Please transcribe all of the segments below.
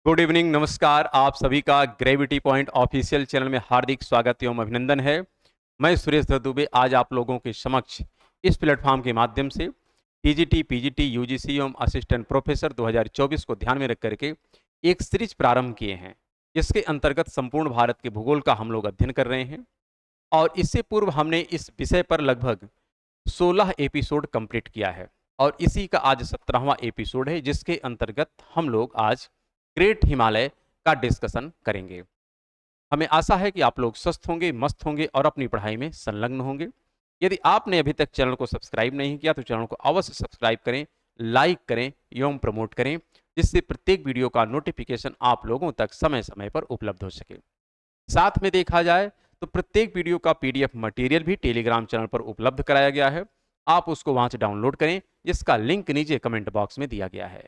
Good evening, नमस्कार। आप सभी का ग्रेविटी पॉइंट ऑफिशियल चैनल में हार्दिक स्वागत एवं अभिनंदन है। मैं सुरेश दत्त दुबे आज आप लोगों के समक्ष इस प्लेटफॉर्म के माध्यम से टीजीटी, पीजीटी, यूजीसी एवं असिस्टेंट प्रोफेसर 2024 को ध्यान में रख करके एक सीरीज प्रारंभ किए हैं, जिसके अंतर्गत संपूर्ण भारत के भूगोल का हम लोग अध्ययन कर रहे हैं। और इससे पूर्व हमने इस विषय पर लगभग 16 एपिसोड कंप्लीट किया है और इसी का आज 17वां एपिसोड है, जिसके अंतर्गत हम लोग आज ग्रेट हिमालय का डिस्कशन करेंगे। हमें आशा है कि आप लोग स्वस्थ होंगे, मस्त होंगे और अपनी पढ़ाई में संलग्न होंगे। यदि आपने अभी तक चैनल को सब्सक्राइब नहीं किया तो चैनल को अवश्य सब्सक्राइब करें, लाइक करें एवं प्रमोट करें, जिससे प्रत्येक वीडियो का नोटिफिकेशन आप लोगों तक समय समय पर उपलब्ध हो सके। साथ में देखा जाए तो प्रत्येक वीडियो का पीडीएफ मटेरियल भी टेलीग्राम चैनल पर उपलब्ध कराया गया है। आप उसको वहां से डाउनलोड करें, जिसका लिंक नीचे कमेंट बॉक्स में दिया गया है।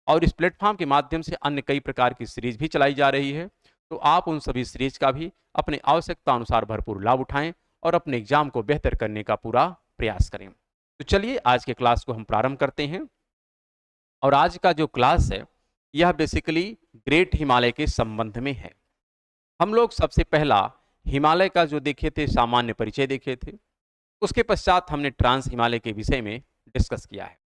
और इस प्लेटफॉर्म के माध्यम से अन्य कई प्रकार की सीरीज भी चलाई जा रही है, तो आप उन सभी सीरीज का भी अपने आवश्यकता अनुसार भरपूर लाभ उठाएं और अपने एग्जाम को बेहतर करने का पूरा प्रयास करें। तो चलिए आज के क्लास को हम प्रारंभ करते हैं। और आज का जो क्लास है यह बेसिकली ग्रेट हिमालय के संबंध में है। हम लोग सबसे पहला हिमालय का जो देखे थे सामान्य परिचय देखे थे, उसके पश्चात हमने ट्रांस हिमालय के विषय में डिस्कस किया है।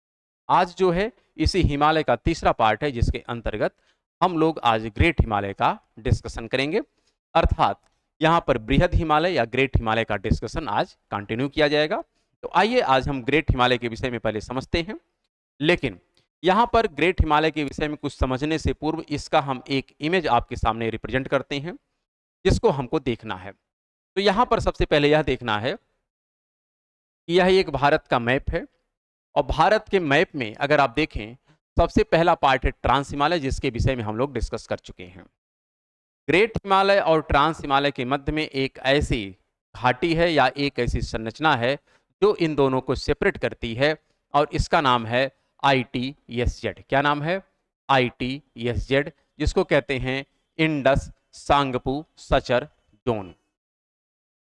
आज जो है इसी हिमालय का तीसरा पार्ट है, जिसके अंतर्गत हम लोग आज ग्रेट हिमालय का डिस्कशन करेंगे। अर्थात यहाँ पर बृहद हिमालय या ग्रेट हिमालय का डिस्कशन आज कंटिन्यू किया जाएगा। तो आइए आज हम ग्रेट हिमालय के विषय में पहले समझते हैं। लेकिन यहाँ पर ग्रेट हिमालय के विषय में कुछ समझने से पूर्व इसका हम एक इमेज आपके सामने रिप्रेजेंट करते हैं, जिसको हमको देखना है। तो यहाँ पर सबसे पहले यह देखना है कि यह एक भारत का मैप है और भारत के मैप में अगर आप देखें, सबसे पहला पार्ट है ट्रांस हिमालय, जिसके विषय में हम लोग डिस्कस कर चुके हैं। ग्रेट हिमालय और ट्रांस हिमालय के मध्य में एक ऐसी घाटी है या एक ऐसी संरचना है जो इन दोनों को सेपरेट करती है, और इसका नाम है ITSZ। क्या नाम है? ITSZ, जिसको कहते हैं इंडस सांगपू सचर जोन।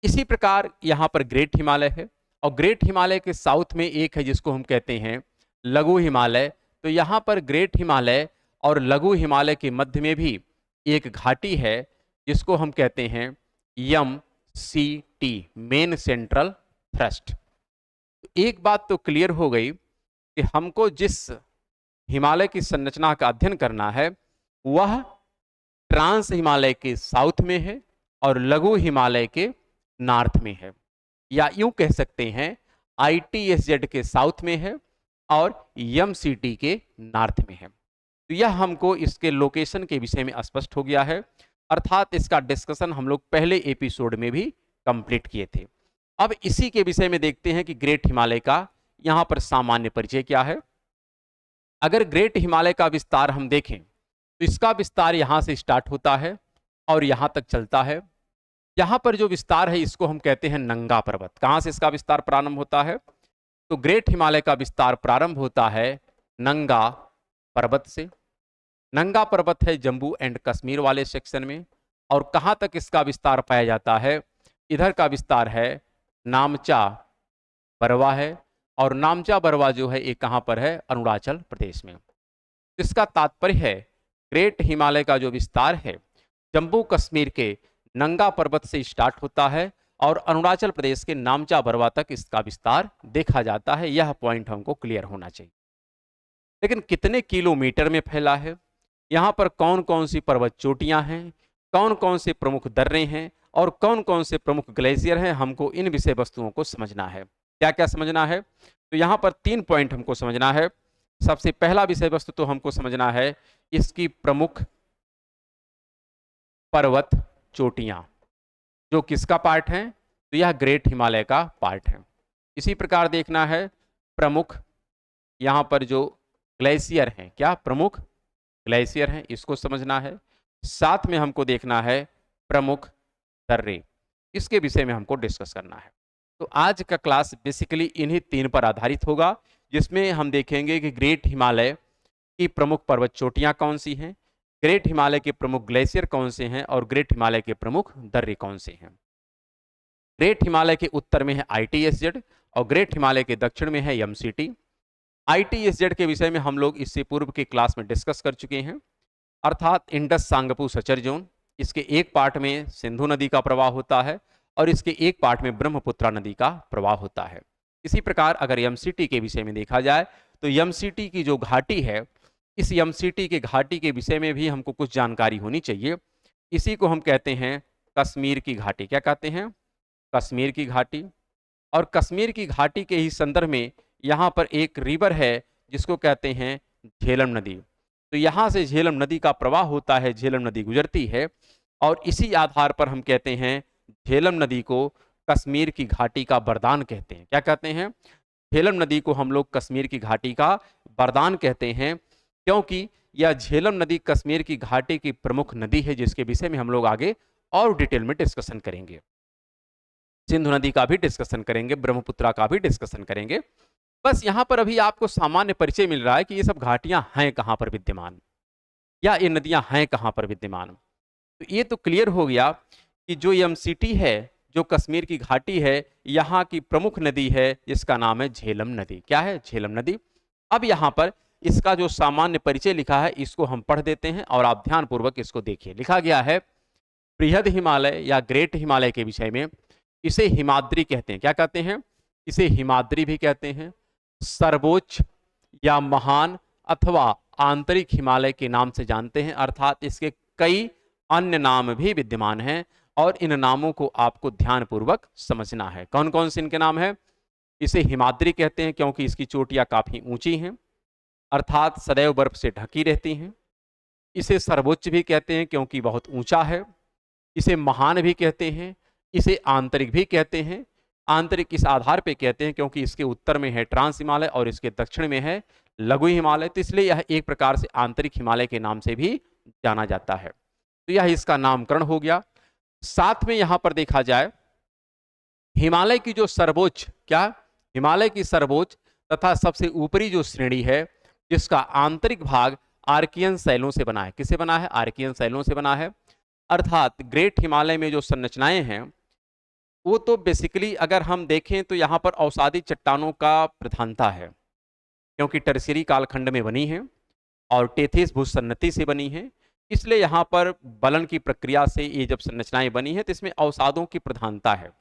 इसी प्रकार यहाँ पर ग्रेट हिमालय है और ग्रेट हिमालय के साउथ में एक है जिसको हम कहते हैं लघु हिमालय। तो यहाँ पर ग्रेट हिमालय और लघु हिमालय के मध्य में भी एक घाटी है जिसको हम कहते हैं MCT, मेन सेंट्रल थ्रस्ट। एक बात तो क्लियर हो गई कि हमको जिस हिमालय की संरचना का अध्ययन करना है वह ट्रांस हिमालय के साउथ में है और लघु हिमालय के नॉर्थ में है, या यूं कह सकते हैं ITSZ के साउथ में है और MCT के नॉर्थ में है। तो यह हमको इसके लोकेशन के विषय में स्पष्ट हो गया है। अर्थात इसका डिस्कशन हम लोग पहले एपिसोड में भी कंप्लीट किए थे। अब इसी के विषय में देखते हैं कि ग्रेट हिमालय का यहाँ पर सामान्य परिचय क्या है। अगर ग्रेट हिमालय का विस्तार हम देखें तो इसका विस्तार यहाँ से स्टार्ट होता है और यहाँ तक चलता है। यहाँ पर जो विस्तार है इसको हम कहते हैं नंगा पर्वत। कहाँ से इसका विस्तार प्रारंभ होता है? तो ग्रेट हिमालय का विस्तार प्रारंभ होता है नंगा पर्वत से। नंगा पर्वत है जम्मू एंड कश्मीर वाले सेक्शन में। और कहाँ तक इसका विस्तार पाया जाता है? इधर का विस्तार है नामचा बरवा है, और नामचा बरवा जो है ये कहाँ पर है? अरुणाचल प्रदेश में। इसका तात्पर्य है ग्रेट हिमालय का जो विस्तार है जम्मू कश्मीर के नंगा पर्वत से स्टार्ट होता है और अरुणाचल प्रदेश के नामचा बरवा तक इसका विस्तार देखा जाता है। यह पॉइंट हमको क्लियर होना चाहिए। लेकिन कितने किलोमीटर में फैला है, यहाँ पर कौन कौन सी पर्वत चोटियां हैं, कौन कौन से प्रमुख दर्रे हैं और कौन कौन से प्रमुख ग्लेशियर हैं, हमको इन विषय वस्तुओं को समझना है। क्या क्या समझना है? तो यहाँ पर 3 पॉइंट हमको समझना है। सबसे पहला विषय वस्तु तो हमको समझना है इसकी प्रमुख पर्वत चोटियां, जो किसका पार्ट है? तो यह ग्रेट हिमालय का पार्ट है। इसी प्रकार देखना है प्रमुख यहाँ पर जो ग्लेशियर हैं, क्या प्रमुख ग्लेशियर हैं, इसको समझना है। साथ में हमको देखना है प्रमुख दर्रे, इसके विषय में हमको डिस्कस करना है। तो आज का क्लास बेसिकली इन्हीं 3 पर आधारित होगा, जिसमें हम देखेंगे कि ग्रेट हिमालय की प्रमुख पर्वत चोटियां कौन सी हैं, ग्रेट हिमालय के प्रमुख ग्लेशियर कौन से हैं और ग्रेट हिमालय के प्रमुख दर्रे कौन से हैं। ग्रेट हिमालय के उत्तर में है ITSZ और ग्रेट हिमालय के दक्षिण में है MCT। ITSZ के विषय में हम लोग इससे पूर्व की क्लास में डिस्कस कर चुके हैं। अर्थात इंडस सांगपू सचर जोन। इसके एक पार्ट में सिंधु नदी का प्रवाह होता है और इसके एक पार्ट में ब्रह्मपुत्रा नदी का प्रवाह होता है। इसी प्रकार अगर यमसीटी के विषय में देखा जाए तो यमसीटी की जो घाटी है, इस यमसीटी के घाटी के विषय में भी हमको कुछ जानकारी होनी चाहिए। इसी को हम कहते हैं कश्मीर की घाटी। क्या कहते हैं? कश्मीर की घाटी। और कश्मीर की घाटी के ही संदर्भ में यहाँ पर एक रिवर है जिसको कहते हैं झेलम नदी। तो यहाँ से झेलम नदी का प्रवाह होता है, झेलम नदी गुजरती है और इसी आधार पर हम कहते हैं झेलम नदी को कश्मीर की घाटी का वरदान कहते हैं। क्या कहते हैं? झेलम नदी को हम लोग कश्मीर की घाटी का वरदान कहते हैं, क्योंकि यह झेलम नदी कश्मीर की घाटी की प्रमुख नदी है, जिसके विषय में हम लोग आगे और डिटेल में डिस्कशन करेंगे। सिंधु नदी का भी डिस्कशन करेंगे, ब्रह्मपुत्रा का भी डिस्कशन करेंगे। बस यहाँ पर अभी आपको सामान्य परिचय मिल रहा है कि ये सब घाटियां हैं कहाँ पर विद्यमान, या ये नदियां हैं कहाँ पर विद्यमान। तो ये तो क्लियर हो गया कि जो यमसीटी है, जो कश्मीर की घाटी है, यहाँ की प्रमुख नदी है जिसका नाम है झेलम नदी। क्या है? झेलम नदी। अब यहाँ पर इसका जो सामान्य परिचय लिखा है इसको हम पढ़ देते हैं और आप ध्यानपूर्वक इसको देखिए। लिखा गया है बृहद हिमालय या ग्रेट हिमालय के विषय में इसे हिमाद्री कहते हैं। क्या कहते हैं? इसे हिमाद्री भी कहते हैं, सर्वोच्च या महान अथवा आंतरिक हिमालय के नाम से जानते हैं। अर्थात इसके कई अन्य नाम भी विद्यमान हैं और इन नामों को आपको ध्यानपूर्वक समझना है। कौन कौन से इनके नाम है? इसे हिमाद्री कहते हैं क्योंकि इसकी चोटियां काफी ऊंची हैं, अर्थात सदैव बर्फ से ढकी रहती हैं। इसे सर्वोच्च भी कहते हैं क्योंकि बहुत ऊंचा है। इसे महान भी कहते हैं, इसे आंतरिक भी कहते हैं। आंतरिक इस आधार पे कहते हैं क्योंकि इसके उत्तर में है ट्रांस हिमालय और इसके दक्षिण में है लघु हिमालय, तो इसलिए यह एक प्रकार से आंतरिक हिमालय के नाम से भी जाना जाता है। तो यह इसका नामकरण हो गया। साथ में यहां पर देखा जाए हिमालय की जो सर्वोच्च, क्या हिमालय की सर्वोच्च तथा सबसे ऊपरी जो श्रेणी है जिसका आंतरिक भाग आर्कियन शैलों से बना है। किससे बना है? आर्कियन शैलों से बना है। अर्थात ग्रेट हिमालय में जो संरचनाएं हैं वो तो बेसिकली अगर हम देखें तो यहाँ पर अवसादी चट्टानों का प्रधानता है, क्योंकि टर्शियरी कालखंड में बनी है और टेथिस भूसन्नति से बनी है। इसलिए यहाँ पर बलन की प्रक्रिया से ये जब संरचनाएं बनी है तो इसमें अवसादों की प्रधानता है।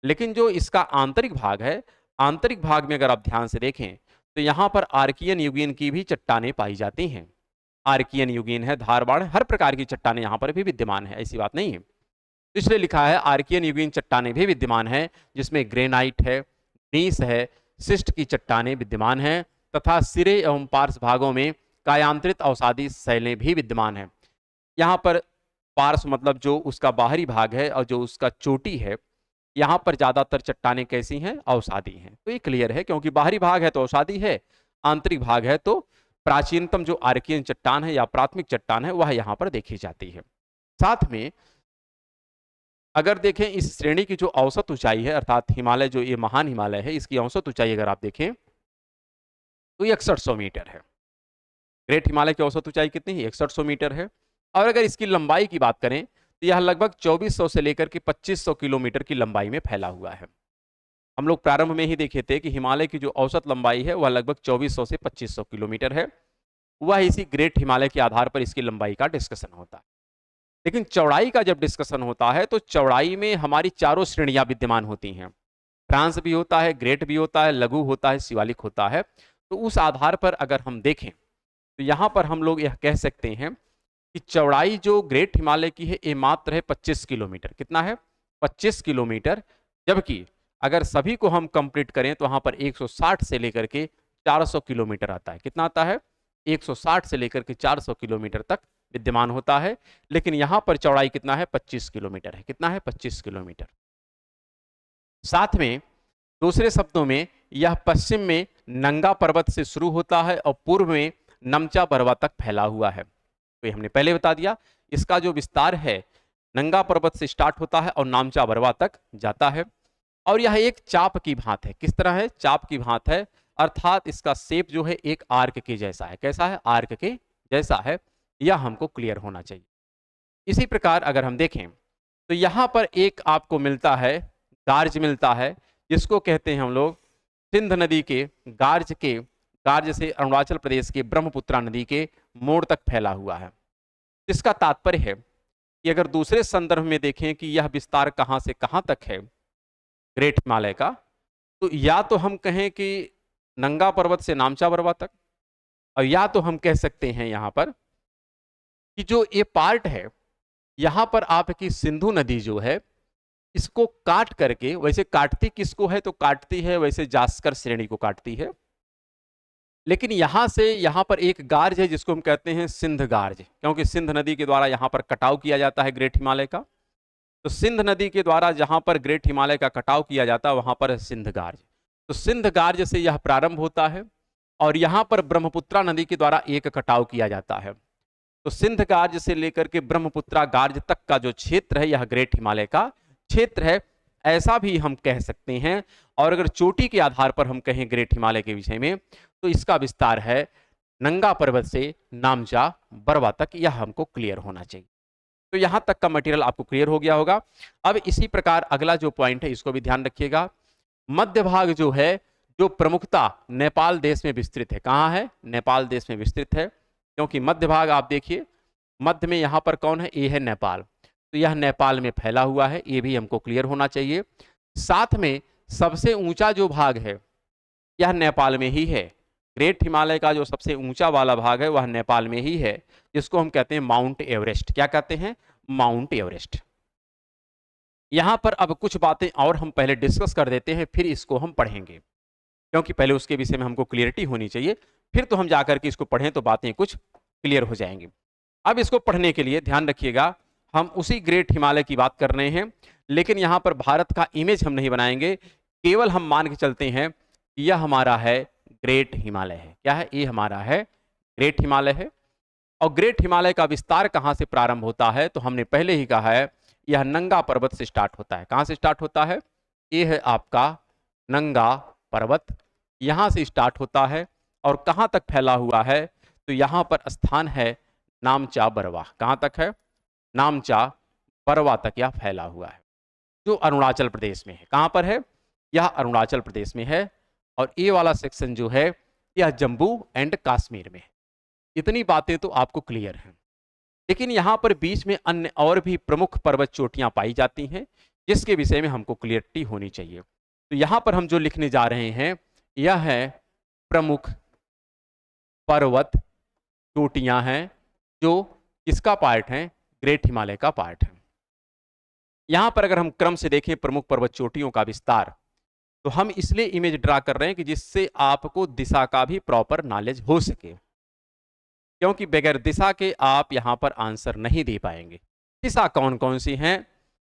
लेकिन जो इसका आंतरिक भाग है, आंतरिक भाग में अगर आप ध्यान से देखें तो यहाँ पर आर्कियन युगीन की भी चट्टानें पाई जाती हैं। आर्कियन युगीन है, धारवाड़, हर प्रकार की चट्टानें यहाँ पर भी विद्यमान है, ऐसी बात नहीं है। इसलिए लिखा है आर्कियन युगीन चट्टानें भी विद्यमान है, जिसमें ग्रेनाइट है, नीस है, सिस्ट की चट्टानें विद्यमान हैं तथा सिरे एवं पार्श्व भागों में कायांतरित अवसादी शैलें भी विद्यमान हैं। यहाँ पर पार्श्व मतलब जो उसका बाहरी भाग है और जो उसका चोटी है, यहाँ पर ज्यादातर चट्टानें कैसी हैं? अवसादी हैं। तो ये क्लियर है क्योंकि बाहरी भाग है तो अवसादी है, आंतरिक भाग है तो प्राचीनतम जो आर्कियन चट्टान है या प्राथमिक चट्टान है वह यहाँ पर देखी जाती है। साथ में अगर देखें इस श्रेणी की जो औसत ऊंचाई है, अर्थात हिमालय जो ये महान हिमालय है, इसकी औसत ऊंचाई अगर आप देखें तो 6100 मीटर है। ग्रेट हिमालय की औसत ऊंचाई कितनी है? 6100 मीटर है। और अगर इसकी लंबाई की बात करें तो यह लगभग 2400 से लेकर के 2500 किलोमीटर की लंबाई में फैला हुआ है। हम लोग प्रारंभ में ही देखे थे कि हिमालय की जो औसत लंबाई है वह लगभग 2400 से 2500 किलोमीटर है। वह इसी ग्रेट हिमालय के आधार पर इसकी लंबाई का डिस्कशन होता है। लेकिन चौड़ाई का जब डिस्कशन होता है तो चौड़ाई में हमारी चारों श्रेणियां विद्यमान होती हैं। ट्रांस भी होता है, ग्रेट भी होता है, लघु होता है, शिवालिक होता है। तो उस आधार पर अगर हम देखें तो यहाँ पर हम लोग यह कह सकते हैं कि चौड़ाई जो ग्रेट हिमालय की है ये मात्र है 25 किलोमीटर। कितना है? 25 किलोमीटर। जबकि अगर सभी को हम कंप्लीट करें तो वहां पर 160 से लेकर के 400 किलोमीटर आता है। कितना आता है? 160 से लेकर के 400 किलोमीटर तक विद्यमान होता है। लेकिन यहां पर चौड़ाई कितना है? 25 किलोमीटर है। कितना है? 25 किलोमीटर। साथ में दूसरे शब्दों में यह पश्चिम में नंगा पर्वत से शुरू होता है और पूर्व में नमचा बरवा तक फैला हुआ है। तो हमने पहले बता दिया इसका जो विस्तार है नंगा पर्वत से स्टार्ट होता है और नामचा बरवा तक जाता है। और यह एक चाप की भांत है। किस तरह है? चाप की भांत है, अर्थात इसका शेप जो है एक आर्क के जैसा है। कैसा है? आर्क के जैसा है। यह हमको क्लियर होना चाहिए। इसी प्रकार अगर हम देखें तो यहां पर एक आपको मिलता है गार्ज मिलता है, जिसको कहते हैं हम लोग सिंध नदी के गार्ज से अरुणाचल प्रदेश के ब्रह्मपुत्रा नदी के मोड़ तक फैला हुआ है। इसका तात्पर्य है कि अगर दूसरे संदर्भ में देखें कि यह विस्तार कहां से कहां तक है ग्रेट हिमालय का, तो या तो हम कहें कि नंगा पर्वत से नामचा बरवा तक, और या तो हम कह सकते हैं यहां पर कि जो ये पार्ट है यहां पर आपकी सिंधु नदी जो है इसको काट करके, वैसे काटती किसको है, तो काटती है वैसे जास्कर श्रेणी को काटती है, लेकिन यहां से यहां पर एक गार्ज है जिसको हम कहते हैं सिंध गार्ज, क्योंकि सिंध नदी के द्वारा यहां पर कटाव किया जाता है ग्रेट हिमालय का। तो सिंध नदी के द्वारा जहां पर ग्रेट हिमालय का कटाव किया जाता है वहां पर है सिंध गार्ज। तो सिंध गार्ज से यह प्रारंभ होता है और यहां पर ब्रह्मपुत्रा नदी के द्वारा एक कटाव किया जाता है। तो सिंध गार्ज से लेकर के ब्रह्मपुत्रा गार्ज तक का जो क्षेत्र है यह ग्रेट हिमालय का क्षेत्र है, ऐसा भी हम कह सकते हैं। और अगर चोटी के आधार पर हम कहें ग्रेट हिमालय के विषय में, तो इसका विस्तार है नंगा पर्वत से नामचा बरवा तक, यह हमको क्लियर होना चाहिए। तो यहां तक का मटेरियल आपको क्लियर हो गया होगा। अब इसी प्रकार अगला जो पॉइंट है इसको भी ध्यान रखिएगा। मध्य भाग जो है, जो प्रमुखता नेपाल देश में विस्तृत है, कहां है, नेपाल देश में विस्तृत है, क्योंकि मध्य भाग आप देखिए, मध्य में यहां पर कौन है, ये है नेपाल, तो यह नेपाल में फैला हुआ है, ये भी हमको क्लियर होना चाहिए। साथ में सबसे ऊंचा जो भाग है यह नेपाल में ही है, ग्रेट हिमालय का जो सबसे ऊंचा वाला भाग है वह नेपाल में ही है, जिसको हम कहते हैं माउंट एवरेस्ट। क्या कहते हैं, माउंट एवरेस्ट। यहां पर अब कुछ बातें और हम पहले डिस्कस कर देते हैं, फिर इसको हम पढ़ेंगे, क्योंकि पहले उसके विषय में हमको क्लियरिटी होनी चाहिए, फिर तो हम जाकर के इसको पढ़ें तो बातें कुछ क्लियर हो जाएंगी। अब इसको पढ़ने के लिए ध्यान रखिएगा, हम उसी ग्रेट हिमालय की बात कर रहे हैं, लेकिन यहां पर भारत का इमेज हम नहीं बनाएंगे, केवल हम मान के चलते हैं यह हमारा है ग्रेट हिमालय है। क्या है, ये हमारा है ग्रेट हिमालय है। और ग्रेट हिमालय का विस्तार कहां से प्रारंभ होता है, तो हमने पहले ही कहा है यह नंगा पर्वत से स्टार्ट होता है। कहां से स्टार्ट होता है, ये है आपका नंगा पर्वत, यहां से स्टार्ट होता है और कहां तक फैला हुआ है, तो यहां पर स्थान है नामचा बरवा। कहां तक है, नामचा बरवा तक यह फैला हुआ है, जो अरुणाचल प्रदेश में है। कहां पर है, यह अरुणाचल प्रदेश में है। और ये वाला सेक्शन जो है यह जम्मू एंड कश्मीर में है। इतनी बातें तो आपको क्लियर हैं, लेकिन यहां पर बीच में अन्य और भी प्रमुख पर्वत चोटियां पाई जाती हैं, जिसके विषय में हमको क्लियरिटी होनी चाहिए। तो यहां पर हम जो लिखने जा रहे हैं यह है प्रमुख पर्वत चोटियां हैं, जो किसका पार्ट है, ग्रेट हिमालय का पार्ट है। यहां पर अगर हम क्रम से देखें प्रमुख पर्वत चोटियों का विस्तार, तो हम इसलिए इमेज ड्रा कर रहे हैं कि जिससे आपको दिशा का भी प्रॉपर नॉलेज हो सके, क्योंकि बगैर दिशा के आप यहां पर आंसर नहीं दे पाएंगे। दिशा कौन कौन सी हैं,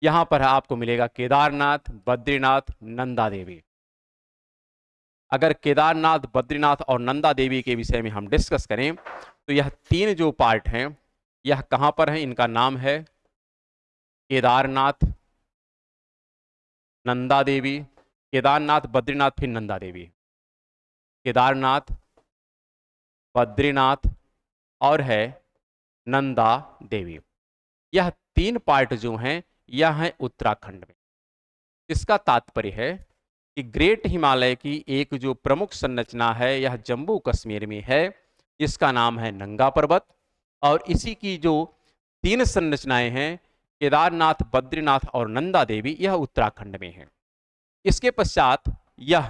यहां पर आपको मिलेगा केदारनाथ, बद्रीनाथ, नंदा देवी। अगर केदारनाथ, बद्रीनाथ और नंदा देवी के विषय में हम डिस्कस करें, तो यह तीन जो पार्ट हैं यह कहां पर है, इनका नाम है केदारनाथ, नंदा देवी, केदारनाथ, बद्रीनाथ, फिर नंदा देवी। केदारनाथ, बद्रीनाथ और है नंदा देवी। यह तीन पार्ट जो हैं यह है उत्तराखंड में। इसका तात्पर्य है कि ग्रेट हिमालय की एक जो प्रमुख संरचना है यह जम्मू कश्मीर में है, इसका नाम है नंगा पर्वत। और इसी की जो तीन संरचनाएं हैं केदारनाथ, बद्रीनाथ और नंदा देवी, यह उत्तराखंड में है। इसके पश्चात यह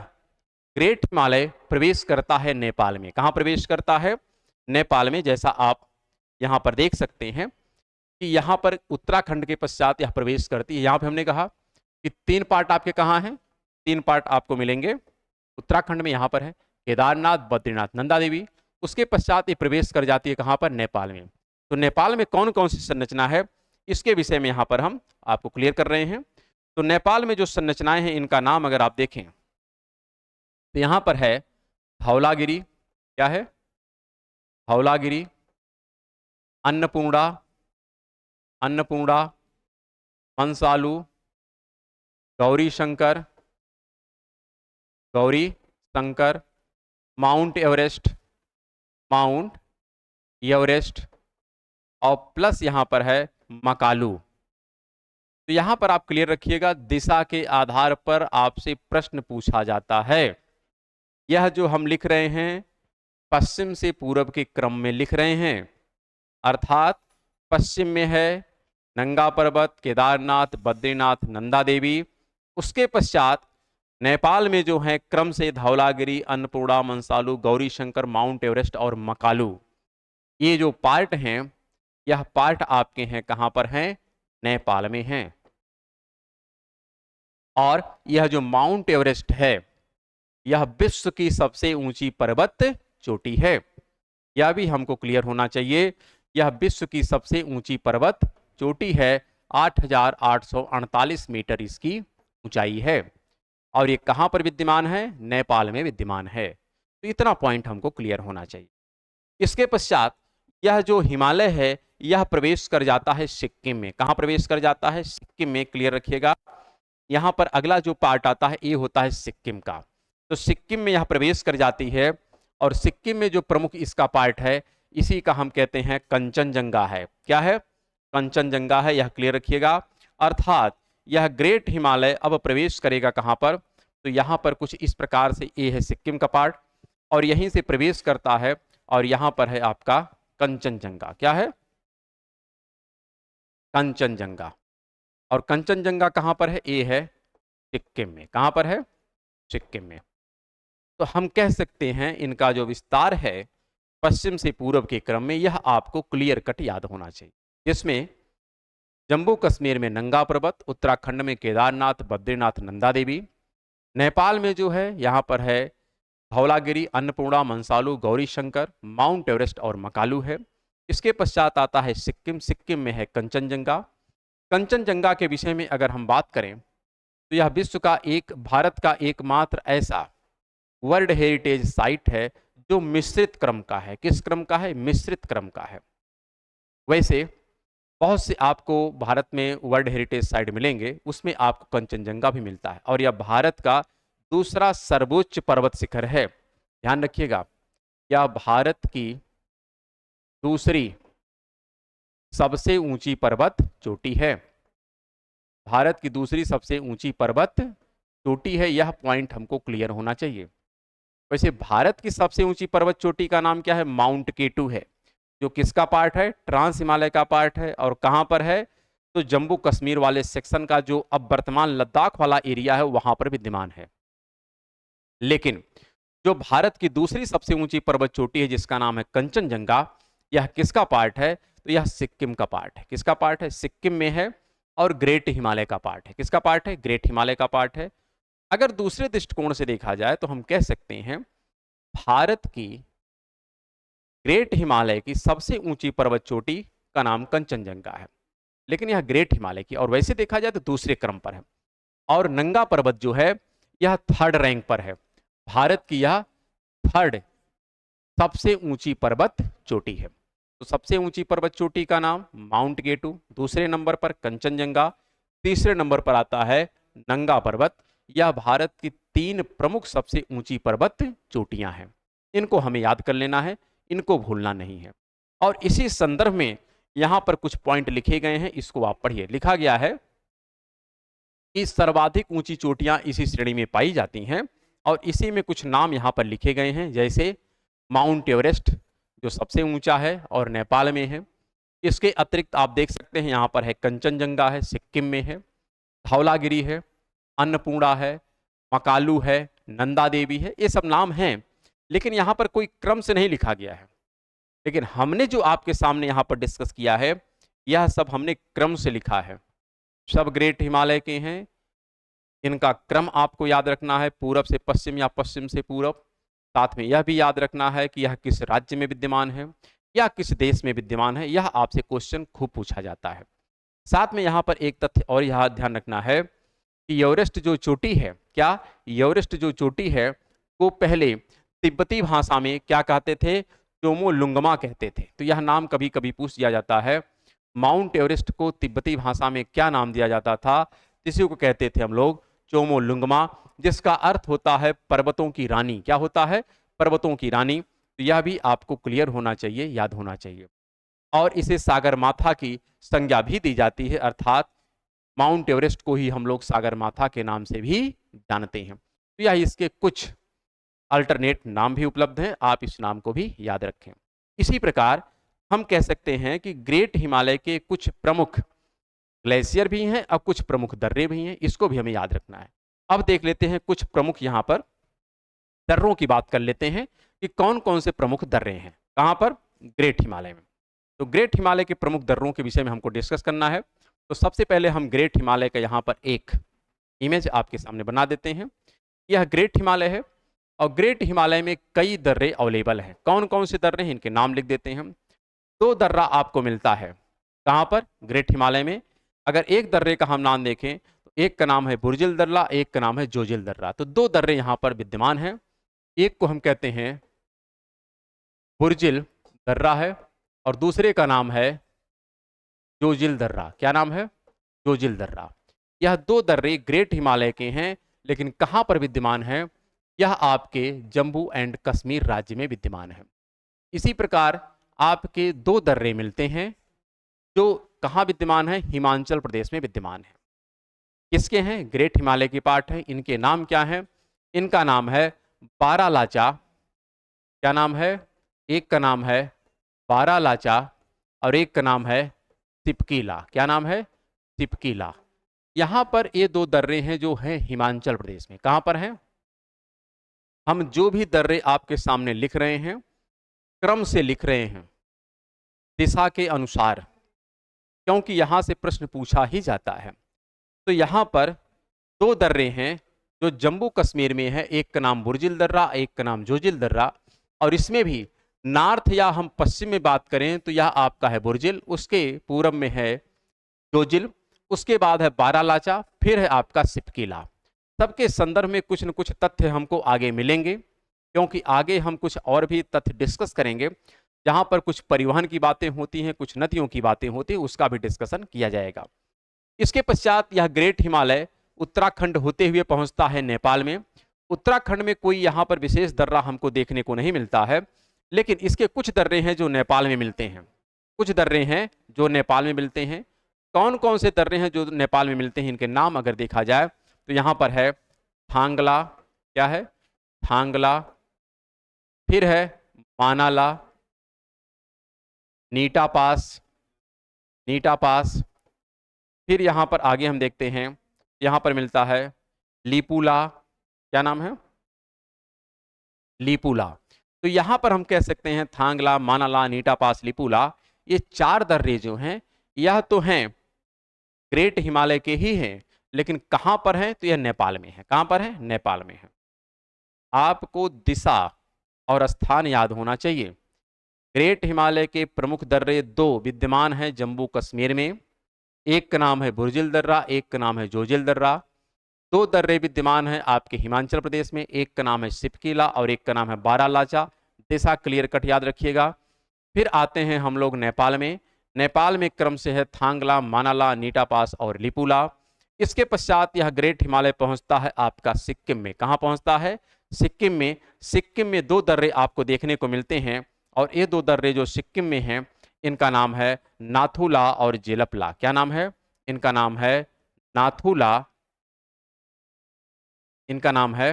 ग्रेट हिमालय प्रवेश करता है नेपाल में। कहां प्रवेश करता है, नेपाल में। जैसा आप यहां पर देख सकते हैं कि यहां पर उत्तराखंड के पश्चात यह प्रवेश करती है। यहां पे हमने कहा कि तीन पार्ट आपके कहां हैं, तीन पार्ट आपको मिलेंगे उत्तराखंड में, यहां पर है केदारनाथ, बद्रीनाथ, नंदा देवी। उसके पश्चात ये प्रवेश कर जाती है कहां पर, नेपाल में। तो नेपाल में कौन कौन सी संरचना है इसके विषय में यहां पर हम आपको क्लियर कर रहे हैं। तो नेपाल में जो संरचनाएं हैं इनका नाम अगर आप देखें तो यहां पर है धौलागिरी। क्या है, Dhaulagiri, Annapurna, Annapurna, Manaslu, Gauri Shankar, Gauri Shankar, Mount Everest, Mount Everest, और प्लस यहां पर है मकालू। तो यहां पर आप क्लियर रखिएगा, दिशा के आधार पर आपसे प्रश्न पूछा जाता है। यह जो हम लिख रहे हैं पश्चिम से पूरब के क्रम में लिख रहे हैं, अर्थात पश्चिम में है नंगा पर्वत, केदारनाथ, बद्रीनाथ, नंदा देवी। उसके पश्चात नेपाल में जो है क्रम से धौलागिरी, अन्नपूर्णा, मंसालू, गौरी शंकर, माउंट एवरेस्ट और मकालू। ये जो पार्ट हैं, यह पार्ट आपके हैं कहां पर हैं? नेपाल में हैं। और यह जो माउंट एवरेस्ट है, यह विश्व की सबसे ऊंची पर्वत चोटी है। यह भी हमको क्लियर होना चाहिए। यह विश्व की सबसे ऊंची पर्वत चोटी है। 8,848 मीटर इसकी ऊंचाई है। और ये कहां पर विद्यमान है? नेपाल में विद्यमान है। तो इतना पॉइंट हमको क्लियर होना चाहिए। इसके पश्चात यह जो हिमालय है, यह प्रवेश कर जाता है सिक्किम में। कहां प्रवेश कर जाता है? सिक्किम में। क्लियर रखिएगा। यहां पर अगला जो पार्ट आता है, ये होता है सिक्किम का। तो सिक्किम में यह प्रवेश कर जाती है। और सिक्किम में जो प्रमुख इसका पार्ट है, इसी का हम कहते हैं कंचनजंगा है। क्या है? कंचनजंगा है। यह क्लियर रखिएगा। अर्थात यह ग्रेट हिमालय अब प्रवेश करेगा कहां पर? तो यहां पर कुछ इस प्रकार से ये है सिक्किम का पार्ट, और यहीं से प्रवेश करता है। और यहां पर है आपका कंचनजंगा। क्या है? कंचनजंगा। और कंचनजंगा कहां पर है? ये है सिक्किम में। कहां पर है? सिक्किम में। तो हम कह सकते हैं इनका जो विस्तार है पश्चिम से पूर्व के क्रम में, यह आपको क्लियर कट याद होना चाहिए। जिसमें जम्मू कश्मीर में नंगा पर्वत, उत्तराखंड में केदारनाथ, बद्रीनाथ, नंदा देवी। नेपाल में जो है यहाँ पर है धौलागिरी, अन्नपूर्णा, मंसालू, गौरी शंकर, माउंट एवरेस्ट और मकालू है। इसके पश्चात आता है सिक्किम। सिक्किम में है कंचनजंगा। कंचनजंगा के विषय में अगर हम बात करें, तो यह विश्व का भारत का एकमात्र ऐसा वर्ल्ड हेरिटेज साइट है जो मिश्रित क्रम का है। किस क्रम का है? मिश्रित क्रम का है। वैसे बहुत से आपको भारत में वर्ल्ड हेरिटेज साइट मिलेंगे, उसमें आपको कंचनजंगा भी मिलता है। और यह भारत का दूसरा सर्वोच्च पर्वत शिखर है। ध्यान रखिएगा, यह भारत की दूसरी सबसे ऊंची पर्वत चोटी है। भारत की दूसरी सबसे ऊंची पर्वत चोटी है। यह पॉइंट हमको क्लियर होना चाहिए। वैसे भारत की सबसे ऊंची पर्वत चोटी का नाम क्या है? माउंट केटू है, जो किसका पार्ट है? ट्रांस हिमालय का पार्ट है। और कहां पर है? तो जम्मू कश्मीर वाले सेक्शन का, जो अब वर्तमान लद्दाख वाला एरिया है, वहां पर विद्यमान है। लेकिन जो भारत की दूसरी सबसे ऊंची पर्वत चोटी है, जिसका नाम है कंचनजंगा, यह किसका पार्ट है? तो यह सिक्किम का पार्ट है। किसका पार्ट है? सिक्किम में है। और ग्रेट हिमालय का पार्ट है। किसका पार्ट है? ग्रेट हिमालय का पार्ट है। अगर दूसरे दृष्टिकोण से देखा जाए तो हम कह सकते हैं भारत की ग्रेट हिमालय की सबसे ऊंची पर्वत चोटी का नाम कंचनजंगा है, लेकिन यह ग्रेट हिमालय की, और वैसे देखा जाए तो दूसरे क्रम पर है। और नंगा पर्वत जो है, यह थर्ड रैंक पर है। भारत की यह थर्ड सबसे ऊंची पर्वत चोटी है। तो सबसे ऊंची पर्वत चोटी का नाम माउंट केटू, दूसरे नंबर पर कंचनजंगा, तीसरे नंबर पर आता है नंगा पर्वत। यह भारत की 3 प्रमुख सबसे ऊंची पर्वत चोटियां हैं। इनको हमें याद कर लेना है, इनको भूलना नहीं है। और इसी संदर्भ में यहां पर कुछ पॉइंट लिखे गए हैं, इसको आप पढ़िए। लिखा गया है कि सर्वाधिक ऊंची चोटियां इसी श्रेणी में पाई जाती हैं, और इसी में कुछ नाम यहां पर लिखे गए हैं, जैसे माउंट एवरेस्ट जो सबसे ऊंचा है और नेपाल में है। इसके अतिरिक्त आप देख सकते हैं यहाँ पर है कंचनजंगा है, सिक्किम में है, धौलागिरी है, अन्नपूर्णा है, मकालू है, नंदा देवी है। ये सब नाम हैं, लेकिन यहाँ पर कोई क्रम से नहीं लिखा गया है। लेकिन हमने जो आपके सामने यहाँ पर डिस्कस किया है, यह सब हमने क्रम से लिखा है। सब ग्रेट हिमालय के हैं। इनका क्रम आपको याद रखना है, पूरब से पश्चिम या पश्चिम से पूरब। साथ में यह भी याद रखना है कि यह किस राज्य में विद्यमान है या किस देश में विद्यमान है। यह आपसे क्वेश्चन खूब पूछा जाता है। साथ में यहाँ पर एक तथ्य और यहाँ ध्यान रखना है कि एवरेस्ट जो चोटी है, क्या एवरेस्ट जो चोटी है वो पहले तिब्बती भाषा में क्या कहते थे? चोमोलुंगमा कहते थे। तो यह नाम कभी कभी पूछ दिया जाता है, माउंट एवरेस्ट को तिब्बती भाषा में क्या नाम दिया जाता था? इसी को कहते थे हम लोग चोमोलुंगमा, जिसका अर्थ होता है पर्वतों की रानी। क्या होता है? पर्वतों की रानी। तो यह भी आपको क्लियर होना चाहिए, याद होना चाहिए। और इसे सागर माथा की संज्ञा भी दी जाती है, अर्थात माउंट एवरेस्ट को ही हम लोग सागर माथा के नाम से भी जानते हैं। तो यह इसके कुछ अल्टरनेट नाम भी उपलब्ध हैं, आप इस नाम को भी याद रखें। इसी प्रकार हम कह सकते हैं कि ग्रेट हिमालय के कुछ प्रमुख ग्लेशियर भी हैं और कुछ प्रमुख दर्रे भी हैं, इसको भी हमें याद रखना है। अब देख लेते हैं कुछ प्रमुख यहाँ पर दर्रों की बात कर लेते हैं कि कौन कौन से प्रमुख दर्रे हैं कहाँ पर, ग्रेट हिमालय में। तो ग्रेट हिमालय के प्रमुख दर्रों के विषय में हमको डिस्कस करना है। तो सबसे पहले हम ग्रेट हिमालय का यहाँ पर एक इमेज आपके सामने बना देते हैं। यह ग्रेट हिमालय है और ग्रेट हिमालय में कई दर्रे अवेलेबल हैं। कौन कौन से दर्रे हैं इनके नाम लिख देते हैं हम। दो दर्रा आपको मिलता है कहाँ पर, ग्रेट हिमालय में। अगर एक दर्रे का हम नाम देखें तो एक का नाम है बुर्जिल दर्रा, एक का नाम है जोजिल दर्रा। तो दो दर्रे यहाँ पर विद्यमान हैं। एक को हम कहते हैं बुर्जिल दर्रा है और दूसरे का नाम है जोजिल दर्रा। क्या नाम है, जोजिल दर्रा। यह दो दर्रे ग्रेट हिमालय के हैं, लेकिन कहाँ पर विद्यमान है, यह आपके जम्मू एंड कश्मीर राज्य में विद्यमान है। इसी प्रकार आपके दो दर्रे मिलते हैं जो कहाँ विद्यमान है, हिमाचल प्रदेश में विद्यमान है। किसके हैं, ग्रेट हिमालय की पार्ट है। इनके नाम क्या है, इनका नाम है बारालाचा। क्या नाम है, एक का नाम है बारालाचा और एक का नाम है सिपकीला। क्या नाम है, सिपकीला। यहां पर ये दो दर्रे हैं जो हैं हिमाचल प्रदेश में। कहां पर हैं, हम जो भी दर्रे आपके सामने लिख रहे हैं क्रम से लिख रहे हैं, दिशा के अनुसार, क्योंकि यहां से प्रश्न पूछा ही जाता है। तो यहां पर दो दर्रे हैं जो जम्मू कश्मीर में है, एक का नाम बुर्जिल दर्रा, एक का नाम जोजिल दर्रा। और इसमें भी नॉर्थ या हम पश्चिम में बात करें तो यह आपका है बुर्जिल, उसके पूरब में है जोजिल, उसके बाद है बारालाचा, फिर है आपका सिपकीला। सबके संदर्भ में कुछ न कुछ तथ्य हमको आगे मिलेंगे, क्योंकि आगे हम कुछ और भी तथ्य डिस्कस करेंगे जहां पर कुछ परिवहन की बातें होती हैं, कुछ नदियों की बातें होती हैं, उसका भी डिस्कशन किया जाएगा। इसके पश्चात यह ग्रेट हिमालय उत्तराखंड होते हुए पहुंचता है नेपाल में। उत्तराखंड में कोई यहाँ पर विशेष दर्रा हमको देखने को नहीं मिलता है, लेकिन इसके कुछ दर्रे हैं जो नेपाल में मिलते हैं। कुछ दर्रे हैं जो नेपाल में मिलते हैं। कौन कौन से दर्रे हैं जो नेपाल में मिलते हैं, इनके नाम अगर देखा जाए तो यहाँ पर है थांगला। क्या है, थांगला। फिर है मानाला, नीटा पास, नीटा पास। फिर यहाँ पर आगे हम देखते हैं, यहाँ पर मिलता है लीपुला। क्या नाम है, लीपुला। तो यहाँ पर हम कह सकते हैं थांगला, मानाला, नीटा पास, लीपुला, ये चार दर्रे जो हैं यह तो हैं ग्रेट हिमालय के ही हैं, लेकिन कहाँ पर हैं, तो यह नेपाल में है। कहाँ पर है, नेपाल में है। आपको दिशा और स्थान याद होना चाहिए। ग्रेट हिमालय के प्रमुख दर्रे दो विद्यमान हैं जम्मू कश्मीर में, एक का नाम है बुर्जिल दर्रा, एक का नाम है जोजिल दर्रा। दो दर्रे विद्यमान हैं आपके हिमाचल प्रदेश में, एक का नाम है सिपकीला और एक का नाम है बारालाचा। दिशा क्लियर कट याद रखिएगा। फिर आते हैं हम लोग नेपाल में। नेपाल में क्रम से है थांगला, मानाला, नीटा पास और लिपुला। इसके पश्चात यह ग्रेट हिमालय पहुंचता है आपका सिक्किम में। कहाँ पहुंचता है, सिक्किम में। सिक्किम में दो दर्रे आपको देखने को मिलते हैं और ये दो दर्रे जो सिक्किम में हैं इनका नाम है नाथुला और जेलपला। क्या नाम है, इनका नाम है नाथुला, इनका नाम है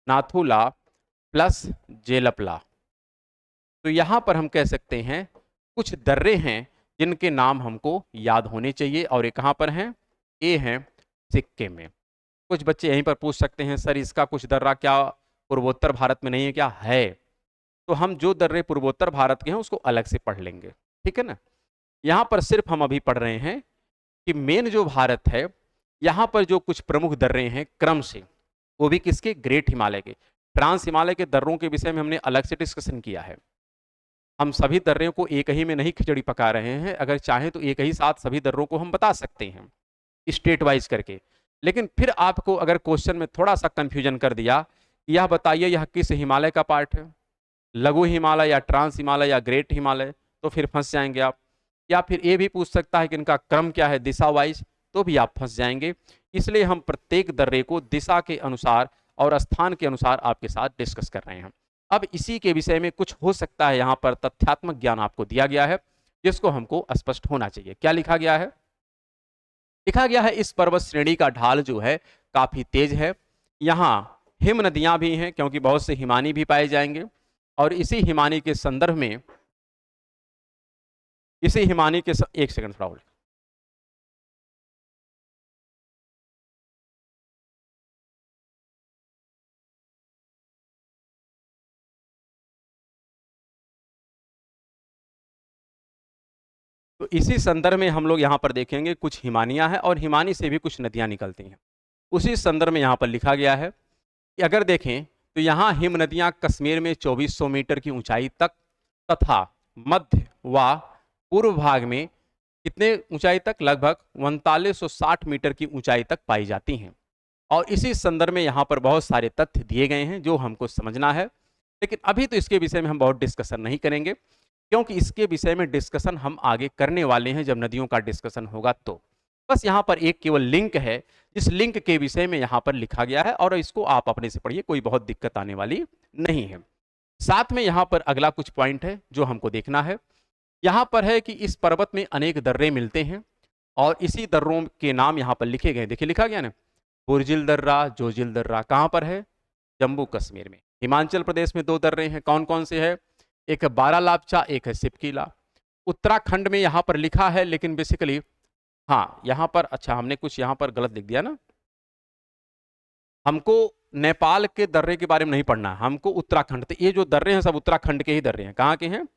नाथुला प्लस जेलपला। तो यहाँ पर हम कह सकते हैं कुछ दर्रे हैं जिनके नाम हमको याद होने चाहिए, और ये कहाँ पर हैं, ये हैं सिक्किम में। कुछ बच्चे यहीं पर पूछ सकते हैं सर इसका कुछ दर्रा क्या पूर्वोत्तर भारत में नहीं है क्या, है। तो हम जो दर्रे पूर्वोत्तर भारत के हैं उसको अलग से पढ़ लेंगे, ठीक है ना। यहाँ पर सिर्फ हम अभी पढ़ रहे हैं कि मेन जो भारत है यहाँ पर जो कुछ प्रमुख दर्रे हैं क्रम से, वो भी किसके, ग्रेट हिमालय के। ट्रांस हिमालय के दर्रों के विषय में हमने अलग से डिस्कशन किया है। हम सभी दर्रों को एक ही में नहीं खिचड़ी पका रहे हैं, अगर चाहें तो एक ही साथ सभी दर्रों को हम बता सकते हैं स्टेट वाइज करके। लेकिन फिर आपको अगर क्वेश्चन में थोड़ा सा कंफ्यूजन कर दिया, यह बताइए यह किस हिमालय का पार्ट है, लघु हिमालय या ट्रांस हिमालय या ग्रेट हिमालय, तो फिर फंस जाएंगे आप। या फिर ये भी पूछ सकता है कि इनका क्रम क्या है दिशा वाइज, तो भी आप फंस जाएंगे। इसलिए हम प्रत्येक दर्रे को दिशा के अनुसार और स्थान के अनुसार आपके साथ डिस्कस कर रहे हैं। अब इसी के विषय में कुछ हो सकता है यहाँ पर तथ्यात्मक ज्ञान आपको दिया गया है जिसको हमको स्पष्ट होना चाहिए। क्या लिखा गया है, लिखा गया है इस पर्वत श्रेणी का ढाल जो है काफी तेज है, यहाँ हिम नदियां भी हैं क्योंकि बहुत से हिमानी भी पाए जाएंगे, और इसी हिमानी के संदर्भ में इसी हिमानी के एक सेकंड थोड़ा hold। तो इसी संदर्भ में हम लोग यहाँ पर देखेंगे कुछ हिमानियां हैं और हिमानी से भी कुछ नदियां निकलती हैं। उसी संदर्भ में यहाँ पर लिखा गया है कि अगर देखें तो यहाँ हिम नदियां कश्मीर में 2400 मीटर की ऊंचाई तक तथा मध्य व पूर्व भाग में कितने ऊंचाई तक, लगभग 3960 मीटर की ऊंचाई तक पाई जाती हैं। और इसी संदर्भ में यहाँ पर बहुत सारे तथ्य दिए गए हैं जो हमको समझना है, लेकिन अभी तो इसके विषय में हम बहुत डिस्कशन नहीं करेंगे, क्योंकि इसके विषय में डिस्कशन हम आगे करने वाले हैं जब नदियों का डिस्कशन होगा तो। बस यहाँ पर एक केवल लिंक है, जिस लिंक के विषय में यहाँ पर लिखा गया है और इसको आप अपने से पढ़िए, कोई बहुत दिक्कत आने वाली नहीं है। साथ में यहाँ पर अगला कुछ पॉइंट है जो हमको देखना है। यहाँ पर है कि इस पर्वत में अनेक दर्रे मिलते हैं और इसी दर्रों के नाम यहाँ पर लिखे गए। देखिए लिखा गया ना, बुर्जिल दर्रा, जोजिल दर्रा, कहाँ पर है? जम्मू कश्मीर में। हिमाचल प्रदेश में 2 दर्रे हैं, कौन कौन से हैं? एक है बारालापचा, एक है सिपकीला। उत्तराखंड में यहाँ पर लिखा है, लेकिन बेसिकली हाँ यहाँ पर, अच्छा हमने कुछ यहाँ पर गलत लिख दिया ना, हमको नेपाल के दर्रे के बारे में नहीं पढ़ना है, हमको उत्तराखंड। तो ये जो दर्रे हैं सब उत्तराखंड के ही दर्रे हैं। कहाँ के हैं?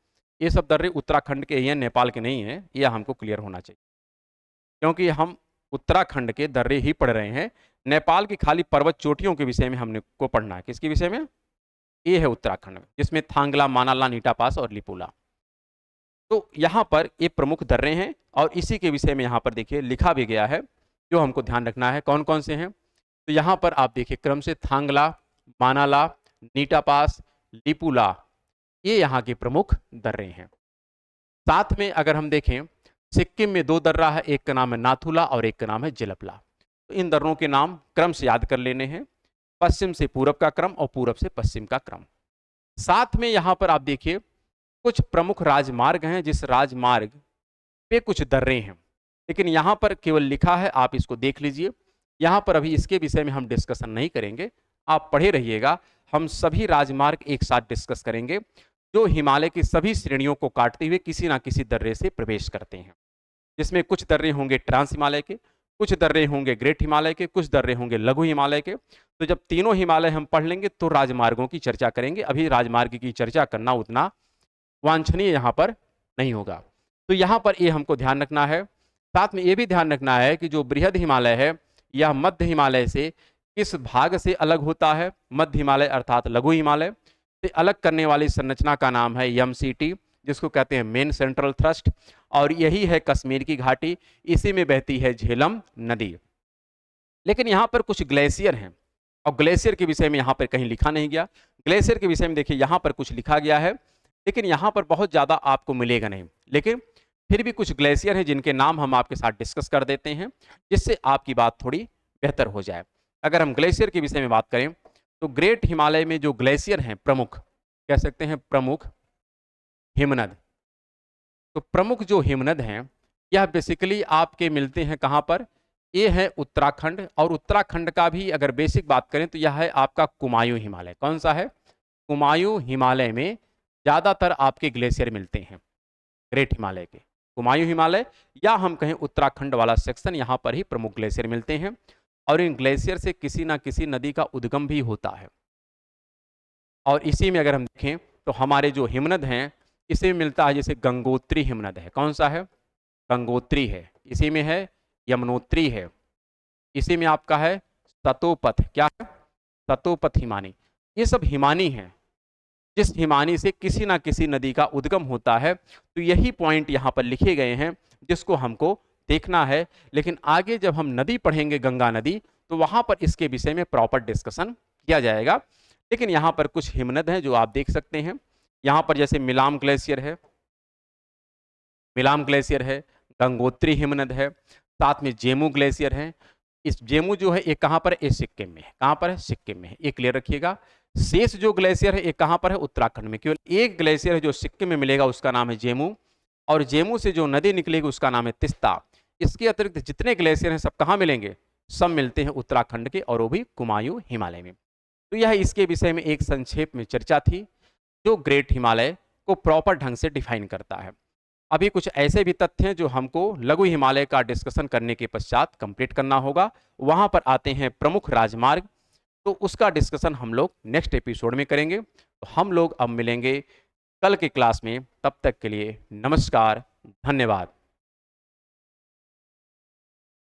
ये सब दर्रे उत्तराखंड के ही हैं, नेपाल के नहीं हैं। यह हमको क्लियर होना चाहिए, क्योंकि हम उत्तराखंड के दर्रे ही पढ़ रहे हैं। नेपाल की खाली पर्वत चोटियों के विषय में हमने को पढ़ना है। किसके विषय में? ये है उत्तराखंड में, जिसमें थांगला, मानाला, नीटा पास और लिपुला। तो यहाँ पर ये प्रमुख दर्रे हैं और इसी के विषय में यहाँ पर देखिए लिखा भी गया है, जो हमको ध्यान रखना है। कौन कौन से हैं? तो यहाँ पर आप देखिए क्रम से थांगला, मानाला, नीटा पास, लिपुला, ये यहाँ के प्रमुख दर्रे हैं। साथ में अगर हम देखें, सिक्किम में 2 दर्रा है, एक का नाम है नाथुला और एक का नाम है जिलपला। तो इन दर्रों के नाम क्रम से याद कर लेने हैं, पश्चिम से पूरब का क्रम और पूरब से पश्चिम का क्रम। साथ में यहाँ पर आप देखिए कुछ प्रमुख राजमार्ग हैं, जिस राजमार्ग पे कुछ दर्रे हैं, लेकिन यहाँ पर केवल लिखा है, आप इसको देख लीजिए। यहाँ पर अभी इसके विषय में हम डिस्कशन नहीं करेंगे, आप पढ़े रहिएगा। हम सभी राजमार्ग एक साथ डिस्कस करेंगे जो हिमालय की सभी श्रेणियों को काटते हुए किसी ना किसी दर्रे से प्रवेश करते हैं, जिसमें कुछ दर्रे होंगे ट्रांस हिमालय के, कुछ दर्रे होंगे ग्रेट हिमालय के, कुछ दर्रे होंगे लघु हिमालय के। तो जब तीनों हिमालय हम पढ़ लेंगे तो राजमार्गों की चर्चा करेंगे। अभी राजमार्ग की चर्चा करना उतना वांछनीय यहाँ पर नहीं होगा। तो यहाँ पर ये हमको ध्यान रखना है। साथ में ये भी ध्यान रखना है कि जो बृहद हिमालय है यह मध्य हिमालय से किस भाग से अलग होता है? मध्य हिमालय अर्थात लघु हिमालय से अलग करने वाली संरचना का नाम है एमसीटी, जिसको कहते हैं मेन सेंट्रल थ्रस्ट, और यही है कश्मीर की घाटी। इसी में बहती है झेलम नदी। लेकिन यहाँ पर कुछ ग्लेशियर हैं और ग्लेशियर के विषय में यहाँ पर कहीं लिखा नहीं गया। ग्लेशियर के विषय में देखिए यहाँ पर कुछ लिखा गया है, लेकिन यहाँ पर बहुत ज़्यादा आपको मिलेगा नहीं। लेकिन फिर भी कुछ ग्लेशियर हैं जिनके नाम हम आपके साथ डिस्कस कर देते हैं, जिससे आपकी बात थोड़ी बेहतर हो जाए। अगर हम ग्लेशियर के विषय में बात करें तो ग्रेट हिमालय में जो ग्लेशियर हैं प्रमुख, कह सकते हैं प्रमुख हिमनद। तो प्रमुख जो हिमनद हैं यह बेसिकली आपके मिलते हैं कहाँ पर? ये है उत्तराखंड, और उत्तराखंड का भी अगर बेसिक बात करें तो यह है आपका कुमायूं हिमालय। कौन सा है? कुमायूं हिमालय में ज़्यादातर आपके ग्लेशियर मिलते हैं, ग्रेट हिमालय के। कुमायूं हिमालय या हम कहें उत्तराखंड वाला सेक्शन, यहाँ पर ही प्रमुख ग्लेशियर मिलते हैं और इन ग्लेशियर से किसी ना किसी नदी का उद्गम भी होता है। और इसी में अगर हम देखें तो हमारे जो हिमनद हैं इसी में मिलता है, जैसे गंगोत्री हिमनद है। कौन सा है? गंगोत्री है। इसी में है यमुनोत्री है। इसी में आपका है सतोपथ। क्या है? सतोपथ हिमानी। ये सब हिमानी हैं, जिस हिमानी से किसी ना किसी नदी का उद्गम होता है। तो यही पॉइंट यहाँ पर लिखे गए हैं जिसको हमको देखना है। लेकिन आगे जब हम नदी पढ़ेंगे, गंगा नदी, तो वहाँ पर इसके विषय में प्रॉपर डिस्कशन किया जाएगा। लेकिन यहाँ पर कुछ हिमनद हैं जो आप देख सकते हैं। यहाँ पर जैसे मिलाम ग्लेशियर है, मिलाम ग्लेशियर है, गंगोत्री हिमनद है, साथ में जेमू ग्लेशियर है। इस जेमू जो है ये कहाँ पर है? ये सिक्किम में है। कहाँ पर है? सिक्किम में है। ये क्लियर रखिएगा। शेष जो ग्लेशियर है ये कहाँ पर है? उत्तराखंड में। केवल एक ग्लेशियर है जो सिक्किम में मिलेगा, उसका नाम है जेमू, और जेमू से जो नदी निकलेगी उसका नाम है तिस्ता। इसके अतिरिक्त जितने ग्लेशियर हैं सब कहाँ मिलेंगे? सब मिलते हैं उत्तराखंड के, और वो भी कुमायूं हिमालय में। तो यह इसके विषय में एक संक्षेप में चर्चा थी जो ग्रेट हिमालय को प्रॉपर ढंग से डिफाइन करता है। अभी कुछ ऐसे भी तथ्य हैं जो हमको लघु हिमालय का डिस्कशन करने के पश्चात कंप्लीट करना होगा। वहां पर आते हैं प्रमुख राजमार्ग, तो उसका डिस्कशन हम लोग नेक्स्ट एपिसोड में करेंगे। तो हम लोग अब मिलेंगे कल के क्लास में, तब तक के लिए नमस्कार, धन्यवाद।